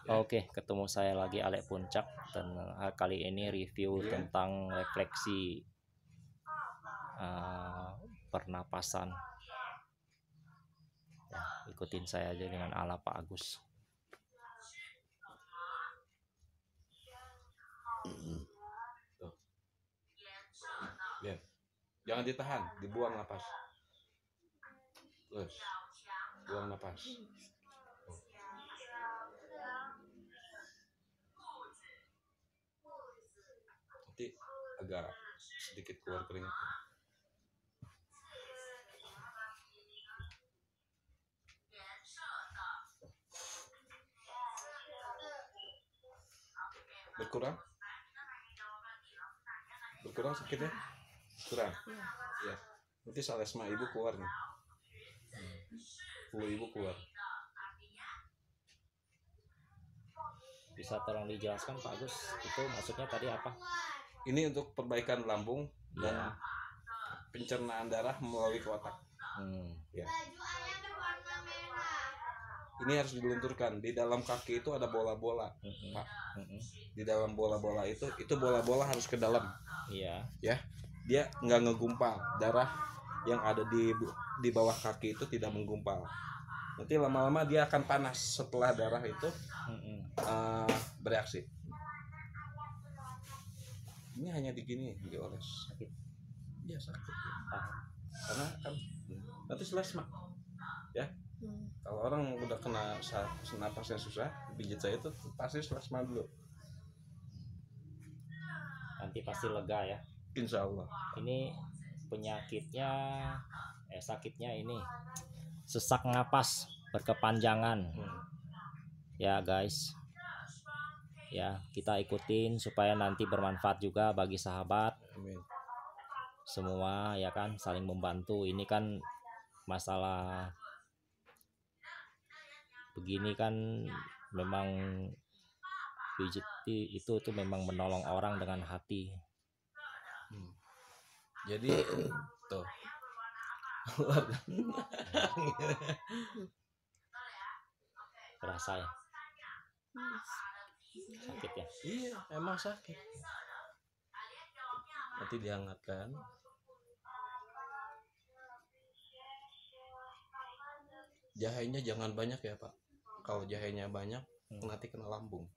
Oke, ketemu saya lagi Alek Puncak dan kali ini review tentang refleksi pernapasan. Ya, ikutin saya aja dengan ala Pak Agus. Ya. Jangan ditahan, dibuang napas. Terus buang napas. Nanti agak sedikit keluar keringat. Berkurang sakitnya? Kurang. Ya. Nanti salesma ibu keluar nih. Flu ibu keluar. Bisa tolong dijelaskan Pak Agus, itu maksudnya tadi apa? Ini untuk perbaikan lambung dan pencernaan darah melalui ke otak. Ya. Ini harus dilunturkan. Di dalam kaki itu ada bola-bola, Pak. Di dalam bola-bola itu bola-bola harus ke dalam. Iya. Ya. Dia nggak ngegumpal. Darah yang ada di bawah kaki itu tidak menggumpal. Nanti lama-lama dia akan panas setelah darah itu bereaksi. Ini hanya digini, dioles. Sakit. Iya sakit. Karena kan nanti selesma. Ya. Kalau orang udah kena napasnya susah, pijit saya itu pasti selesma dulu. Nanti pasti lega ya. Insya Allah. Ini penyakitnya, sakitnya ini sesak napas berkepanjangan. Ya guys, ya kita ikutin supaya nanti bermanfaat juga bagi sahabat. Amin. Semua ya kan, saling membantu. Ini kan masalah begini kan memang pijit itu tuh memang menolong orang dengan hati. Jadi tuh Terasa ya sakit ya? Iya emang sakit. Nanti dihangatkan. Jahenya jangan banyak ya Pak. Kalau jahenya banyak nanti kena lambung.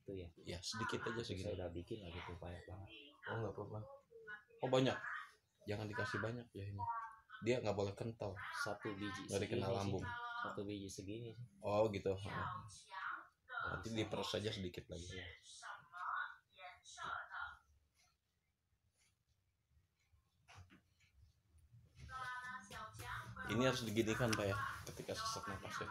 Itu ya? Ya sedikit aja segini. Saya udah bikin lagi tuh banyak banget. Oh nggak apa-apa. Oh banyak. Jangan dikasih banyak jahenya. Dia nggak boleh kental. Satu biji. Nggak dikena lambung. Satu biji segini. Oh gitu. Nanti diperes saja sedikit lagi. Ya. Ini harus diginikan Pak ya, ketika sesak napas ya.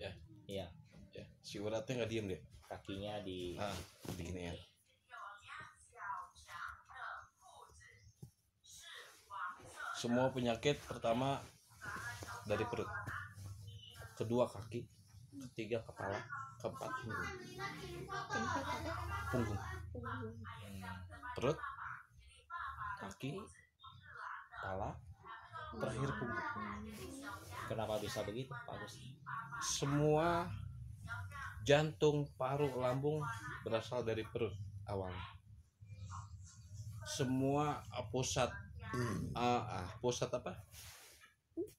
Ya. Iya. Ya. Si uratnya nggak diem deh. Kakinya di ini ya. Semua penyakit pertama dari perut, kedua kaki, ketiga kepala, keempat punggung. Perut, kaki, kepala, terakhir punggung. Kenapa bisa begitu Pak Agus? Semua jantung, paru, lambung berasal dari perut awalnya. Semua pusat pusat apa?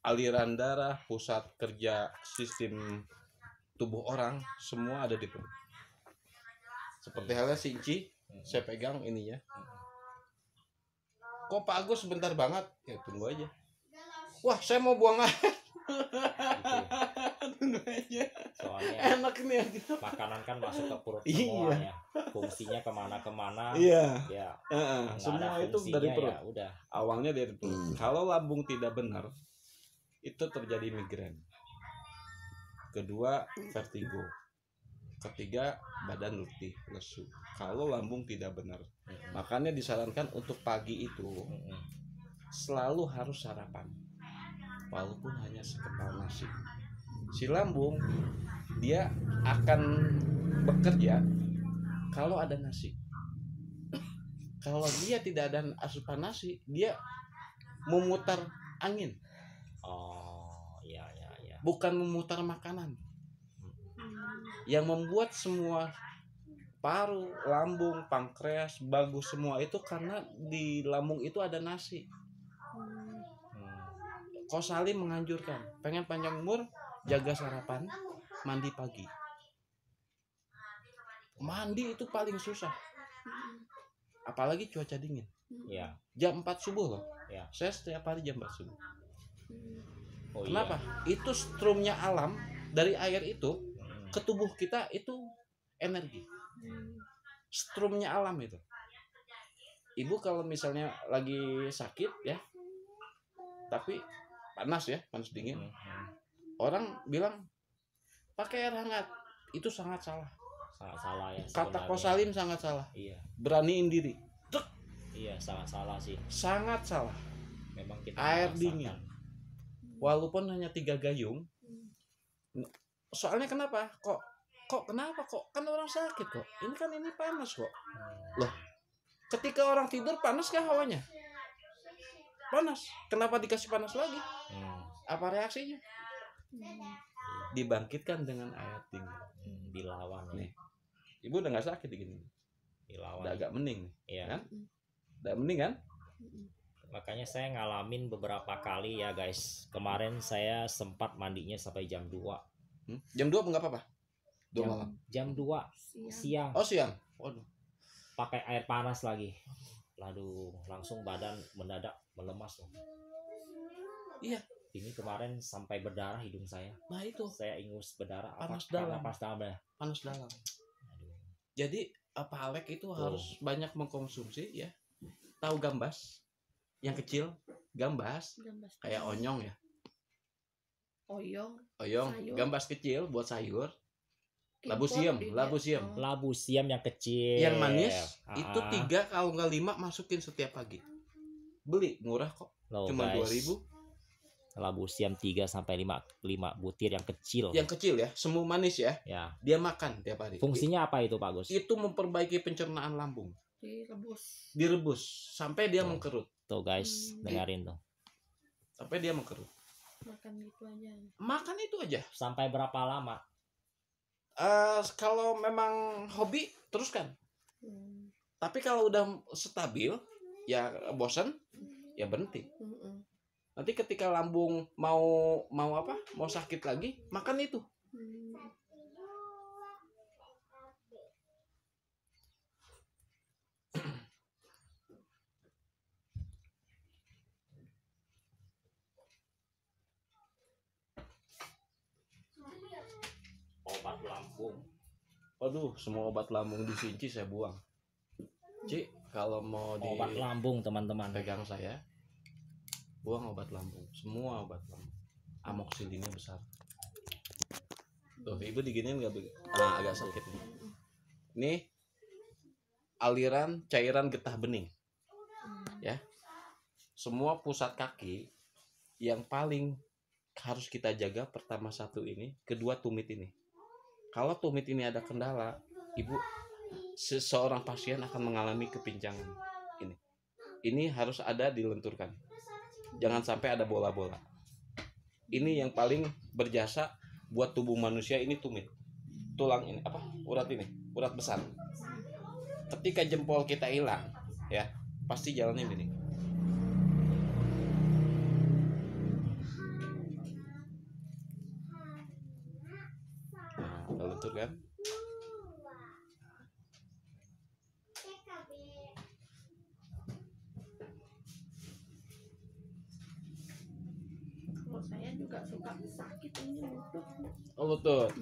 Aliran darah, pusat kerja sistem tubuh orang semua ada di perut. Seperti halnya Sinci, saya pegang ininya. Kok Pak Agus sebentar banget? Ya tunggu aja. Wah, saya mau buang air. Tunggu aja. Soalnya enak nih. Makanan kan masuk ke perut semua ya. Fungsinya kemana-kemana. Iya. Ya. Semua itu dari perut. Ya, udah. Awalnya dari perut. Kalau lambung tidak benar, itu terjadi migrain. Kedua, vertigo. Ketiga, badan letih, lesu. Kalau lambung tidak benar, makanya disarankan untuk pagi itu selalu harus sarapan, walaupun hanya sekepal nasi. Si lambung dia akan bekerja kalau ada nasi. Kalau dia tidak ada asupan nasi, dia memutar angin. Oh, iya. bukan memutar makanan. Yang membuat semua paru, lambung, pankreas bagus semua itu karena di lambung itu ada nasi. Kosali menganjurkan, pengen panjang umur, jaga sarapan, mandi pagi. Mandi itu paling susah. Apalagi cuaca dingin. Ya. Jam 4 subuh loh. Ya. Saya setiap hari jam 4 subuh. Oh, Kenapa? iya. Itu strumnya alam dari air itu ke tubuh kita itu energi. Strumnya alam itu. Ibu kalau misalnya lagi sakit ya, tapi panas ya, panas dingin. Orang bilang pakai air hangat. Itu sangat salah. Sangat salah ya. Kata sebenarnya. Kosalim sangat salah. Iya. Beraniin diri. Iya, sangat salah sih. Sangat salah. Memang kita Air merasakan. dingin. Walaupun hanya 3 gayung. Soalnya kenapa? Kenapa kok? Kan orang sakit kok. Ini panas kok. Loh. Ketika orang tidur panas kah hawanya? Panas. Kenapa dikasih panas lagi? Apa reaksinya? Dibangkitkan dengan air dingin. Dilawan nih. Ibu udah nggak sakit gini. Dilawan. Udah agak mending. Iya. Kan? Udah mending kan? Makanya saya ngalamin beberapa kali ya guys. Kemarin saya sempat mandinya sampai jam 2. Jam 2 enggak apa-apa? Jam 2 siang. Oh, siang. Waduh. Pakai air panas lagi. Lalu langsung badan mendadak melemas loh. Iya. Ini kemarin sampai berdarah hidung saya. Nah itu. Saya ingus berdarah. Panas dalam. Panas dalam ya. Panas dalam. Jadi Pak Alek itu harus banyak mengkonsumsi ya. Tahu gambas? Yang kecil, gambas. Kayak onyong ya. Oyong. Sayur. Gambas kecil buat sayur. Labu Labu siam yang kecil. Yang manis itu 3 kalau nggak 5 masukin setiap pagi. Beli murah kok. Cuma 2.000. Labu siam 3 sampai 5 butir yang kecil. Yang kecil ya, semu manis ya. Ya. Dia makan tiap hari. Fungsinya apa itu Pak Gus? Itu memperbaiki pencernaan lambung. Direbus sampai dia mengkerut. Tuh guys, dengerin tuh. Sampai dia mengkerut. Makan itu aja. Sampai berapa lama? Kalau memang hobi teruskan. Tapi kalau udah stabil, ya bosan, ya berhenti. Nanti ketika lambung mau apa? Mau sakit lagi, makan itu. Obat lambung. Waduh, semua obat lambung di Sinci saya buang. Ci, kalau mau di obat lambung teman-teman. Pegang saya, buang obat lambung. Semua obat lambung. Amoksilinnya besar. Tuh, ibu diginiin nggak begitu? Nah, agak sakit nih. Nih, aliran cairan getah bening. Ya. Semua pusat kaki yang paling harus kita jaga pertama satu ini, kedua tumit ini. Kalau tumit ini ada kendala, ibu seseorang pasien akan mengalami kepincangan ini. Ini harus ada dilenturkan. Jangan sampai ada bola-bola. Ini yang paling berjasa buat tubuh manusia ini tumit. Tulang ini apa? Urat ini, urat besar. Ketika jempol kita hilang, ya, pasti jalannya gini. Nah, lentur kan? Kalau saya juga suka sakit ini lutut. Oh, lutut.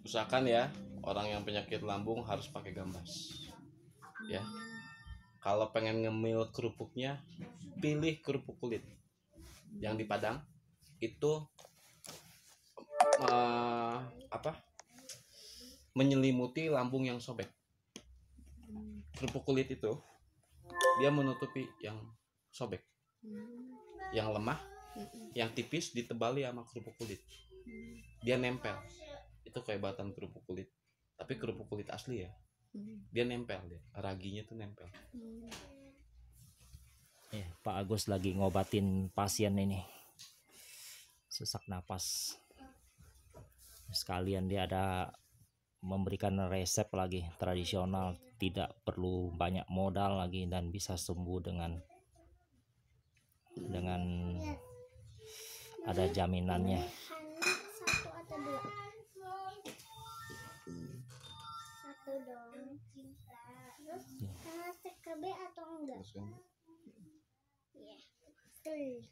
Usahakan ya, orang yang penyakit lambung harus pakai gambas. Ya. Kalau pengen ngemil kerupuknya, pilih kerupuk kulit. Yang di Padang itu menyelimuti lambung yang sobek. Kerupuk kulit itu dia menutupi yang sobek. Yang lemah yang tipis ditebali sama kerupuk kulit, dia nempel. Itu kehebatan kerupuk kulit, tapi kerupuk kulit asli ya, dia nempel, dia raginya tuh nempel. Pak Agus lagi ngobatin pasien ini sesak napas. Sekalian dia ada memberikan resep lagi tradisional, tidak perlu banyak modal lagi dan bisa sembuh dengan ada jaminannya. Satu atau dua? Satu dong. Terus harus TKB atau enggak? Iya. Betul.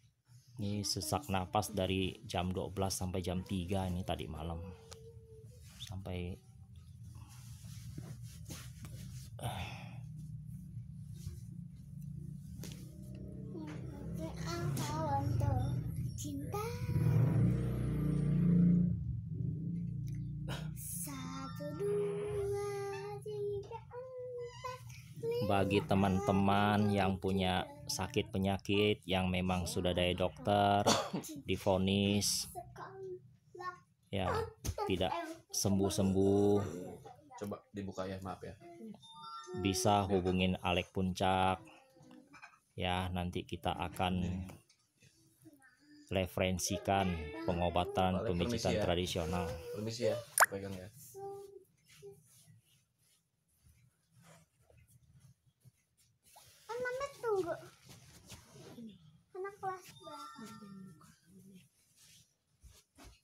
Ini sesak napas dari jam 12 sampai jam 3 ini tadi malam. Sampai Cinta. 1, 2, 3, 4, 5. bagi teman-teman yang punya sakit penyakit yang memang sudah dari dokter divonis ya tidak sembuh-sembuh, Coba dibuka ya, maaf ya. bisa hubungin Alek Puncak ya, nanti kita akan referensikan pengobatan Alek, pemicitan permisi ya. tradisional. Permisi ya, pegang ya. Mama tunggu. Anak kelas berapa?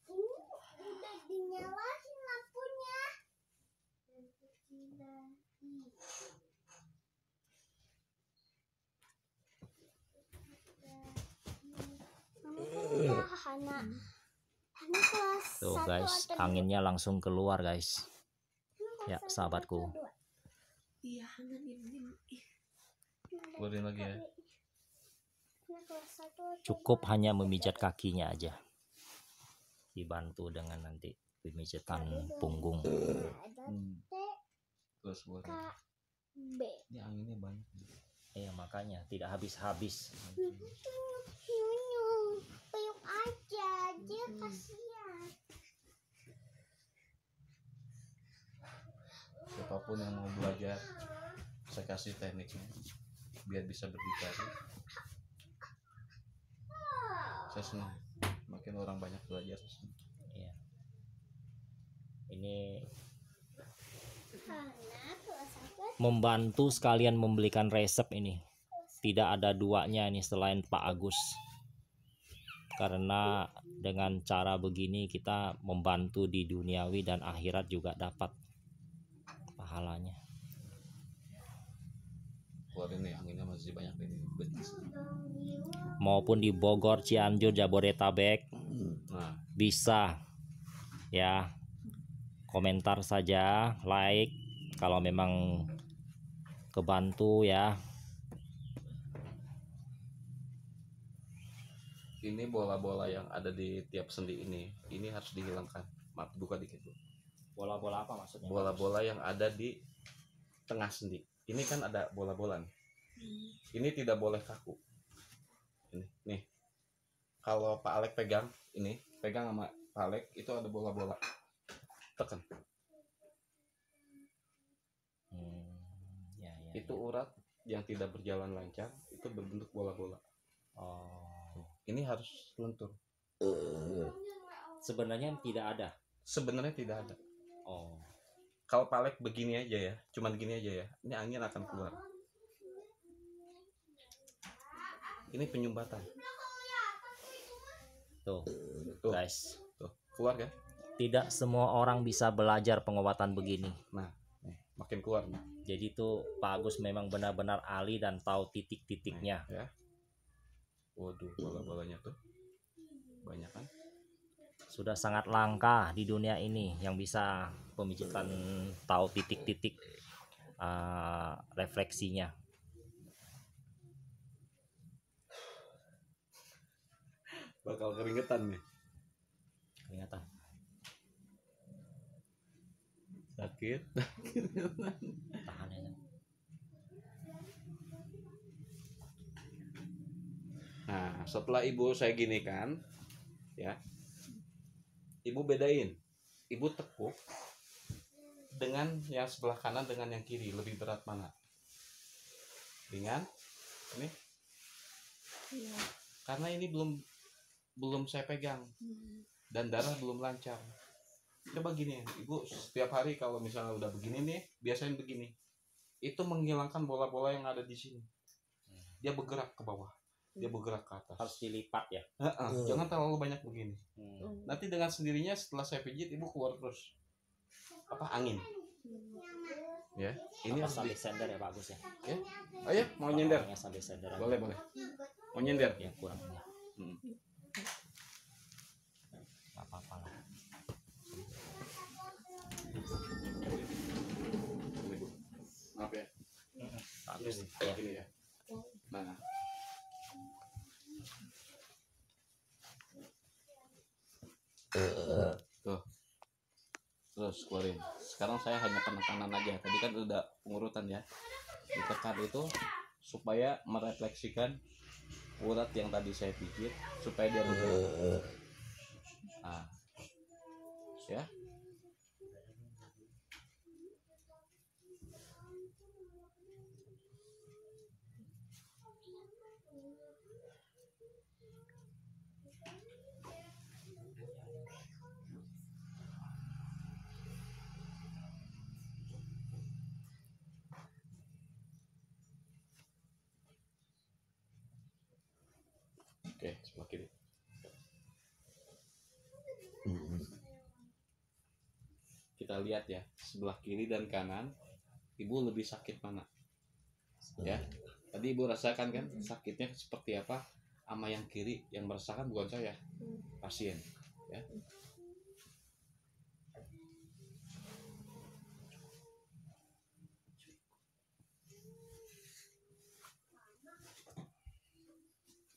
Ini udah dinyalain lampunya. Hana kelas Tuh 1 guys, atau 2? anginnya langsung keluar guys. Ya sahabatku, Iya, Hana diem-diem. Keluarin lagi ya. cukup hanya memijat kakinya aja, dibantu dengan nanti pemijatan punggung. Terus keluarin. B. Ini anginnya banyak. Ya makanya tidak habis-habis. Nyunyu, peyuk aja, dia kasihan. Siapapun yang mau belajar, saya kasih tekniknya biar bisa berdikari. Saya senang, makin orang banyak belajar. Ya. Ini Hana kelas 1. membantu sekalian membelikan resep ini. Tidak ada duanya ini selain Pak Agus. Karena dengan cara begini kita membantu di duniawi dan akhirat juga dapat pahalanya. Keluarin nih, anginnya masih banyak ini. Betis. Maupun di Bogor, Cianjur, Jabodetabek Nah, bisa ya, komentar saja, like kalau memang kebantu ya. ini bola-bola yang ada di tiap sendi ini harus dihilangkan. Maaf, buka dikit Bu. Bola-bola apa maksudnya? Bola-bola yang ada di tengah sendi. Ini kan ada bola-bola nih. Ini tidak boleh kaku. Ini, nih. Kalau Pak Alek pegang, ini pegang sama Pak Alek, itu ada bola-bola. Tekan. Ya, ya, Itu ya. urat yang tidak berjalan lancar, itu berbentuk bola-bola. Oh. Ini harus lentur. Sebenarnya tidak ada. Sebenarnya tidak ada. Oh. Kalau Pak Alek begini aja ya, cuman gini aja ya, ini angin akan keluar. Ini penyumbatan. Tuh, Tuh, guys. tuh, keluar kan? Tidak semua orang bisa belajar pengobatan begini. Nah, nih, makin keluar nih. Jadi tuh Pak Agus memang benar-benar ahli dan tahu titik-titiknya. Ya. Waduh, bola-bolanya tuh banyak kan? Sudah sangat langka di dunia ini yang bisa pemijitan tahu titik-titik refleksinya. Bakal keringetan nih. Kelihatan. Sakit. Tahan aja. Nah, setelah ibu saya gini kan, ya. Ibu bedain, ibu tekuk dengan yang sebelah kanan dengan yang kiri, lebih berat mana? Ringan ini, Iya. karena ini belum saya pegang dan darah belum lancar. Coba gini, ibu setiap hari kalau misalnya udah begini nih, biasain begini, itu menghilangkan bola-bola yang ada di sini. Dia bergerak ke bawah, dia bergerak ke atas. Harus dilipat ya. Jangan terlalu banyak begini. Hmm. Nanti dengan sendirinya setelah saya pijit, ibu keluar terus angin. Ya, ini Apa harus sampai sender ya Pak Agus ya. ya. Ayo mau nyender, Awalnya sampai sender aja. boleh mau nyender. Ya kurang ya. Hmm. Gak apa-apa lah. Maaf ya. Bagus. Ya. Ini ya. Nah. Tuh. Terus keluarin. Sekarang saya hanya penekanan aja. Tadi kan udah pengurutan ya. Ditekan itu supaya merefleksikan urat yang tadi saya pijit supaya dia bergerak. Nah. Ya. Oke, sebelah kiri. Kita lihat ya, sebelah kiri dan kanan, ibu lebih sakit mana? Ya, tadi ibu rasakan kan sakitnya seperti apa? Sama yang kiri, yang merasakan bukan saya, pasien. Ya.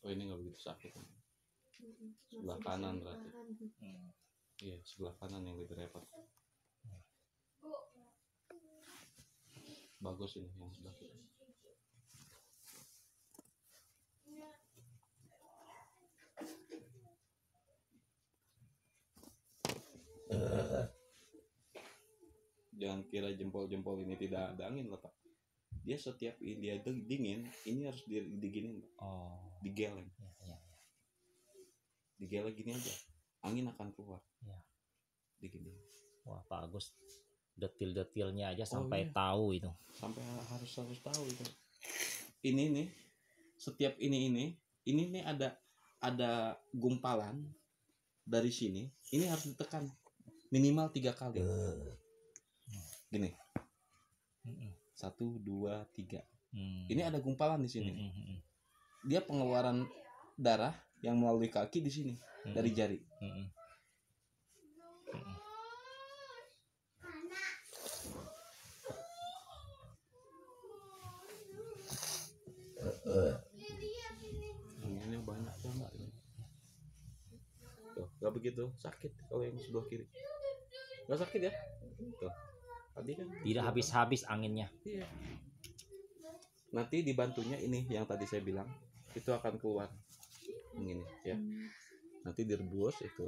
Oh ini nggak begitu sakit. Sebelah kanan berarti. Iya, sebelah kanan yang lebih repot. Bagus ini yang sebelah kiri. Jangan kira jempol-jempol ini tidak ada angin loh Pak. Dia setiap dia dingin, ini harus diginin, Oh. digeleng. Ya. Digeleng gini aja, angin akan keluar. Ya. Digini. Wah Pak Agus detil-detilnya aja Oh, sampai iya. tahu itu. Sampai harus tahu itu. Ini nih, setiap ini nih ada gumpalan dari sini. Ini harus ditekan minimal 3 kali. Gini. 1, 2, 3. Ini ada gumpalan di sini. Dia pengeluaran darah yang melalui kaki di sini dari jari. Anginnya banyak banget. Tuh, nggak begitu sakit kalau yang sebelah kiri. Nggak sakit ya? Tuh. Tadi kan Tidak habis-habis anginnya. iya. Nanti dibantunya ini yang tadi saya bilang itu akan keluar ini ya. Nanti direbus itu.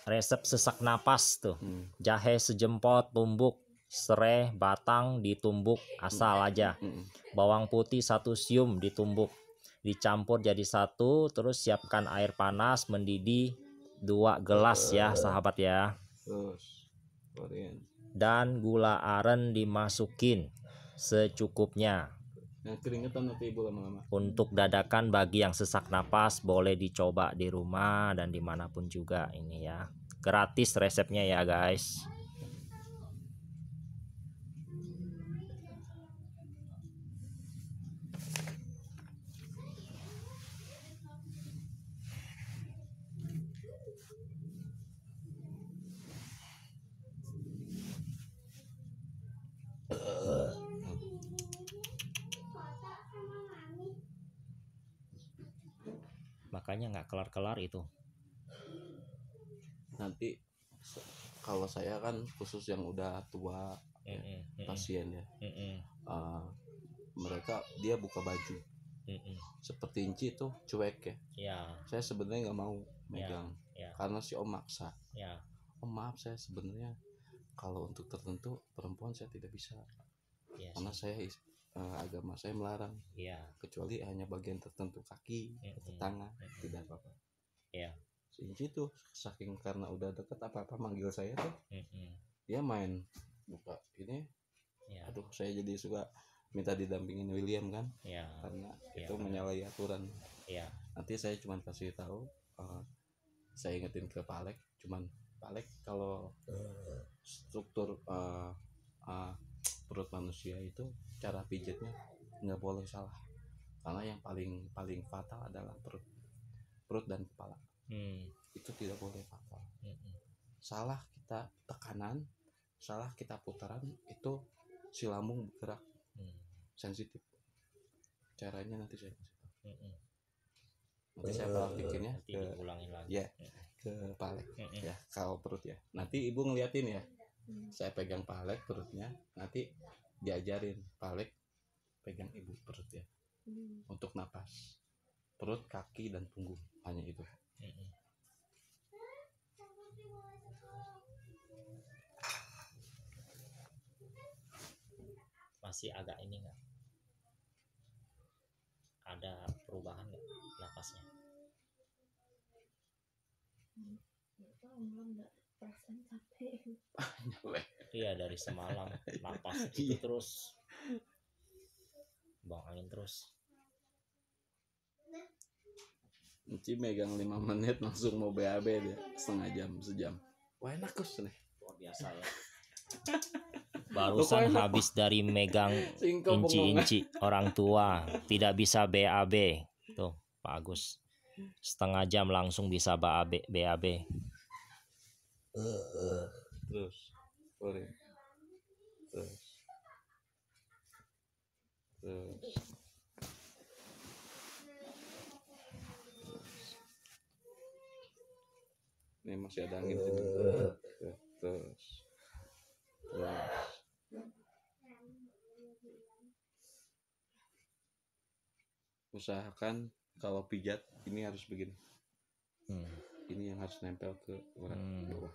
Resep sesak napas tuh. Jahe sejempot tumbuk, serai batang ditumbuk asal aja. Bawang putih 1 sium ditumbuk. Dicampur jadi 1, terus siapkan air panas mendidih 2 gelas ya sahabat ya. Terus keluarin. Dan gula aren dimasukin secukupnya. Yang keringetan nanti ibu lama-lama. Untuk dadakan bagi yang sesak napas boleh dicoba di rumah dan dimanapun juga ini ya. Gratis resepnya ya guys. Makanya nggak kelar-kelar itu. Nanti kalau saya kan khusus yang udah tua pasien ya, mereka dia buka baju Mm-mm. Seperti Inci tuh cuek ya. Ya, Saya sebenarnya nggak mau megang ya, karena si Om maksa. ya. Om maaf, saya sebenarnya kalau untuk tertentu perempuan saya tidak bisa Iya karena sih. saya agama saya melarang, Iya. kecuali hanya bagian tertentu kaki atau tangan tidak apa-apa. Iya. Si Inci tuh saking karena udah deket apa-apa manggil saya tuh Mm-mm. dia main buka ini. Ya, Aduh, saya jadi suka minta didampingin William kan ya, karena Iya, itu benar. menyalahi aturan. ya, Nanti saya cuman kasih tahu, saya ingetin ke Pak Alek, cuman Pak Alek kalau struktur perut manusia itu cara pijatnya nggak boleh salah karena yang paling paling fatal adalah perut dan kepala. Itu tidak boleh fatal. Salah kita tekanan, salah kita putaran, itu si lambung bergerak sensitif. Caranya nanti saya kasih tahu. Nanti saya praktikinnya nanti ke diulangin lagi. ya ke Palek ya kalau perut ya. Nanti ibu ngeliatin ya. Saya pegang Palek perutnya, nanti diajarin Palek pegang ibu perutnya untuk napas. Perut, kaki dan punggung hanya itu. Masih agak ini nggak? Ada perubahan nggak napasnya? Enggak perasaan capek. Iya, dari semalam napas itu terus buang angin terus. Enci megang 5 menit langsung mau BAB dia setengah jam sejam. Wah enak kus nih. Luar biasa ya. Barusan habis dari megang inci-inci orang tua tidak bisa BAB tuh Pak Agus, setengah jam langsung bisa BAB. Terus sorry. Terus ini masih ada angin sini. Terus usahakan kalau pijat ini harus begini. Ini yang harus nempel ke orang bawah.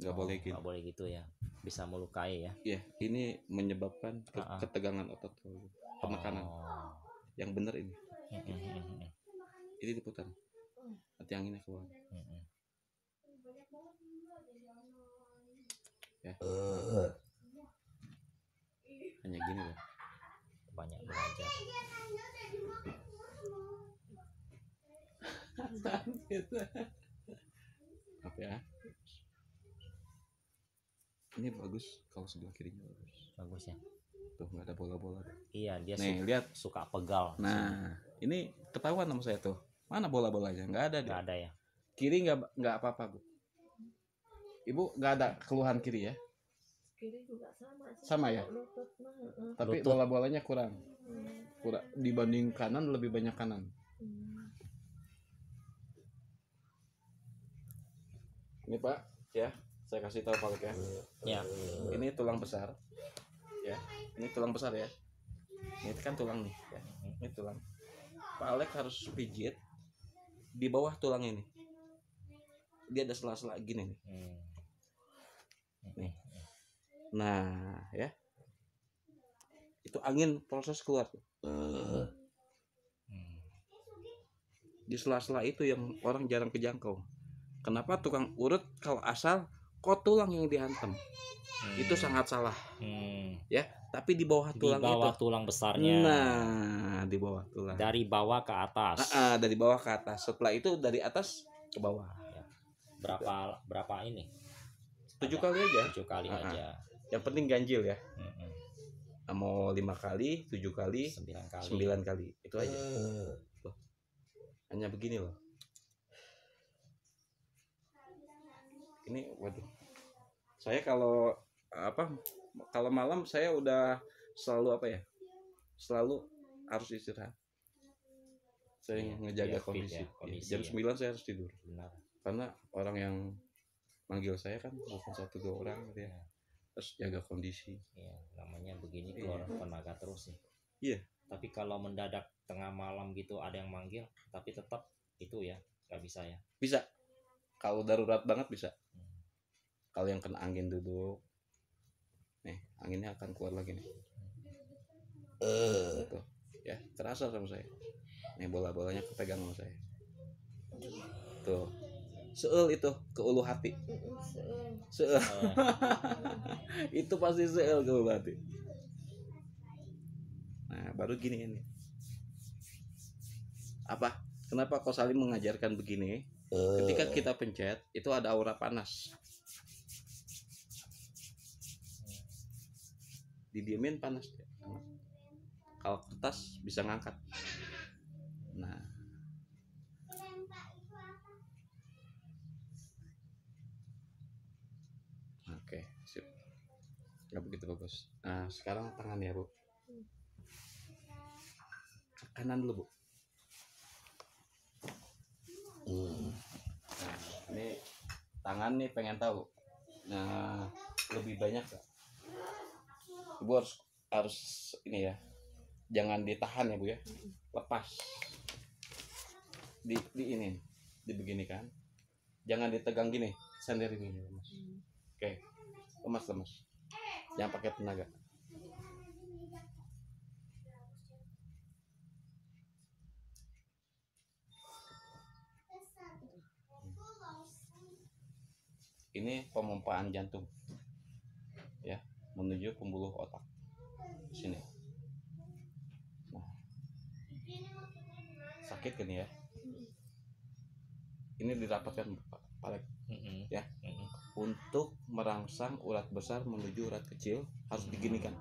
Nggak boleh gitu. Nggak boleh gitu ya, bisa melukai ya. Iya, ini menyebabkan ketegangan otot, penekanan. Yang benar ini. Ini diputar. Nanti anginnya keluar. Ya. Hanya gini loh. Banyak belajar. Apa ya? Ini bagus kalau sebelah kirinya Bagus ya. Tuh nggak ada bola-bola. Iya, dia nih lihat suka pegal. Nah, ini ketahuan sama saya tuh. Mana bola-bolanya? Nggak ada. Nggak ada ya. Kiri nggak apa-apa, Bu. Ibu nggak ada keluhan kiri ya? Kiri juga sama ya? Tapi bola-bolanya kurang dibanding kanan, lebih banyak kanan. Ini Pak ya, saya kasih tahu Pak ya. Ini tulang besar ya, ini tulang besar ya, ini kan tulang nih ya. Ini tulang. Pak Alek harus pijit di bawah tulang ini, dia ada sela-sela gini nih. Nih. Nah ya, itu angin proses keluar di sela-sela itu yang orang jarang kejangkau. Kenapa tukang urut kalau asal kok tulang yang dihantam, itu sangat salah ya. Tapi di bawah tulang, di bawah itu tulang besarnya. Nah, di bawah tulang, dari bawah ke atas. dari bawah ke atas. Setelah itu dari atas ke bawah ya. Berapa ini? 7 kali aja. 7 kali aja. Yang penting ganjil ya. Mau 5 kali, 7 kali, 9 kali. Itu aja. Loh. Hanya begini loh. Ini waduh. Saya kalau malam saya udah selalu selalu harus istirahat. Saya ngejaga kondisi. Jam 9 saya harus tidur. Benar. Karena orang yang manggil saya kan bukan 1-2 orang gitu ya. Terus jaga kondisi. Iya, namanya begini keluar tenaga terus nih. Iya. Tapi kalau mendadak tengah malam gitu ada yang manggil, tapi tetap itu ya nggak bisa ya. Bisa. Kalau darurat banget bisa. Kalau yang kena angin duduk, nih anginnya akan keluar lagi nih. Tuh, ya terasa sama saya. Nih bola-bolanya kepegang sama saya. Tuh, seul itu ke ulu hati. Seul. Itu pasti seul ke ulu hati. Nah, baru gini ini. Apa? Kenapa Ko Salim mengajarkan begini? Ketika kita pencet, itu ada aura panas. Didiemin panas. Kalau kertas bisa ngangkat. Nah, oke, sip. Nggak begitu bagus. Nah, sekarang tangan ya, Bu. Ke kanan dulu, Bu. Nah, ini tangan nih pengen tahu. Nah, lebih banyak gak? Ibu harus ini ya. Jangan ditahan ya, Bu ya. Lepas. Di ini. Dibeginikan. Jangan ditegang gini. Sendiri gini, Mas. Oke. Lemas. Jangan pakai tenaga. Ini pemompaan jantung ya, menuju pembuluh otak sini. Nah, sakit kan ya, ini dirapatkan Pak ya. Untuk merangsang urat besar menuju urat kecil harus diginikan.